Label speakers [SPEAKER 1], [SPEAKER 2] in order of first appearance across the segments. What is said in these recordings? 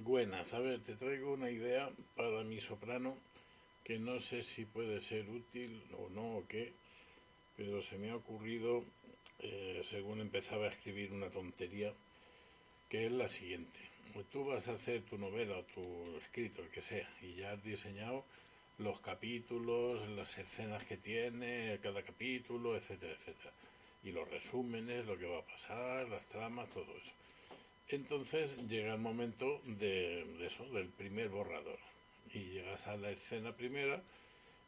[SPEAKER 1] Buenas, a ver, te traigo una idea para mi soprano que no sé si puede ser útil o no o qué, pero se me ha ocurrido según empezaba a escribir una tontería, que es la siguiente. Tú vas a hacer tu novela o tu escrito, el que sea, y ya has diseñado los capítulos, las escenas que tiene cada capítulo, etcétera, etcétera. Y los resúmenes, lo que va a pasar, las tramas, todo eso. Entonces llega el momento de eso, del primer borrador. Y llegas a la escena primera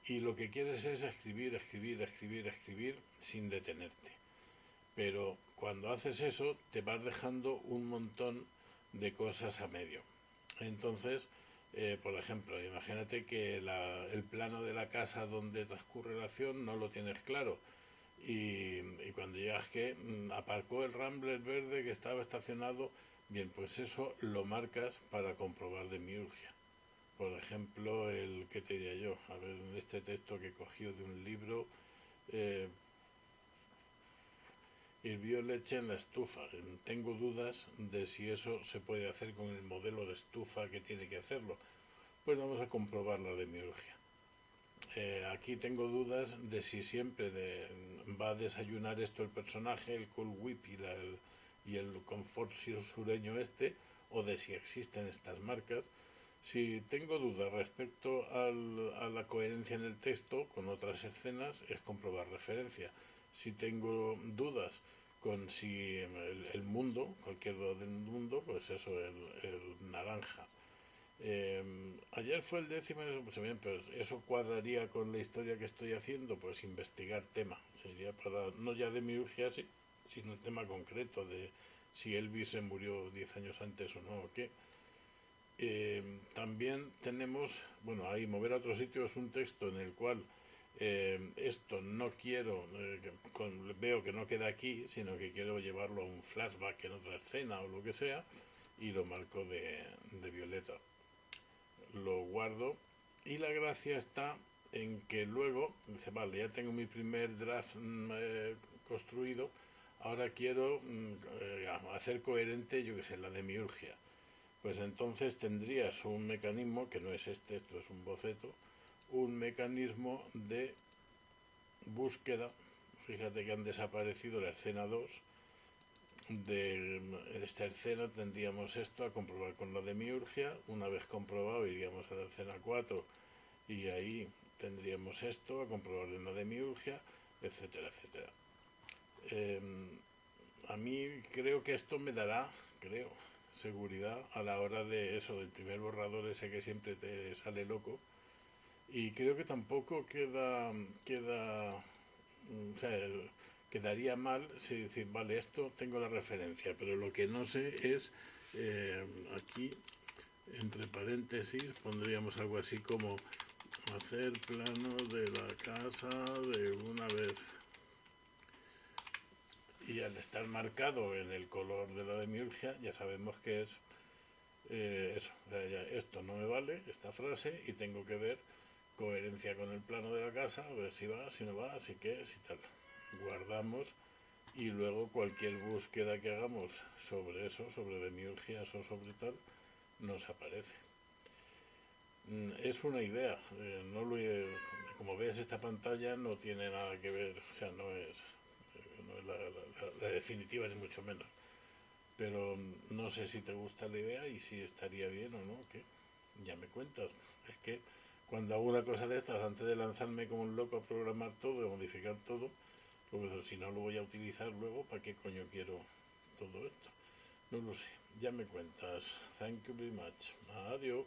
[SPEAKER 1] y lo que quieres es escribir, escribir, escribir, escribir sin detenerte. Pero cuando haces eso te vas dejando un montón de cosas a medio. Entonces, por ejemplo, imagínate que el plano de la casa donde transcurre la acción no lo tienes claro. Y cuando llegas que aparcó el Rambler verde que estaba estacionado, bien, pues eso lo marcas para comprobar demiurgia. Por ejemplo, ¿qué te diría yo? A ver, en este texto que he cogido de un libro, eh, hirvió leche en la estufa. Tengo dudas de si eso se puede hacer con el modelo de estufa que tiene que hacerlo. Pues vamos a comprobar la demiurgia. Aquí tengo dudas de si siempre va a desayunar esto el personaje, el Cool Whip y el confort sureño este, o de si existen estas marcas. Si tengo dudas respecto a la coherencia en el texto con otras escenas, es comprobar referencia. Si tengo dudas con si el mundo, cualquier duda del mundo, pues eso, el naranja. Ayer fue el 10º, pues bien, pero eso cuadraría con la historia que estoy haciendo, pues investigar tema. Sería para, no ya de miurgia, sí, sino el tema concreto de si Elvis se murió 10 años antes o no, o qué. También tenemos, bueno, ahí mover a otro sitio es un texto en el cual esto no quiero, veo que no queda aquí, sino que quiero llevarlo a un flashback en otra escena o lo que sea, y lo marco de violeta. Lo guardo y la gracia está en que luego, dice, vale, ya tengo mi primer draft construido, ahora quiero hacer coherente, yo que sé, la demiurgia. Pues entonces tendrías un mecanismo, que no es este, esto es un boceto, un mecanismo de búsqueda. Fíjate que han desaparecido la escena 2. De esta escena tendríamos esto a comprobar con la demiurgia. Una vez comprobado iríamos a la escena 4 y ahí tendríamos esto a comprobar en la demiurgia, etcétera, etcétera. A mí creo que esto me dará, creo, seguridad a la hora de eso, del primer borrador ese que siempre te sale loco. Y creo que tampoco o sea, quedaría mal si decir, vale, esto tengo la referencia, pero lo que no sé es, aquí, entre paréntesis, pondríamos algo así como hacer plano de la casa de una vez. Y al estar marcado en el color de la demiurgia, ya sabemos que es eso. O sea, ya, esto no me vale, esta frase, y tengo que ver coherencia con el plano de la casa, a ver si va, si no va, si qué, si tal. Guardamos y luego cualquier búsqueda que hagamos sobre eso, sobre demiurgias o sobre tal, nos aparece. Es una idea, como ves esta pantalla no tiene nada que ver, o sea, no es la definitiva ni mucho menos, pero no sé si te gusta la idea y si estaría bien o no, que ya me cuentas. Es que cuando hago una cosa de estas, antes de lanzarme como un loco a programar todo, a modificar todo, pues si no lo voy a utilizar luego, ¿para qué coño quiero todo esto? No lo sé, ya me cuentas. Thank you very much. Adiós.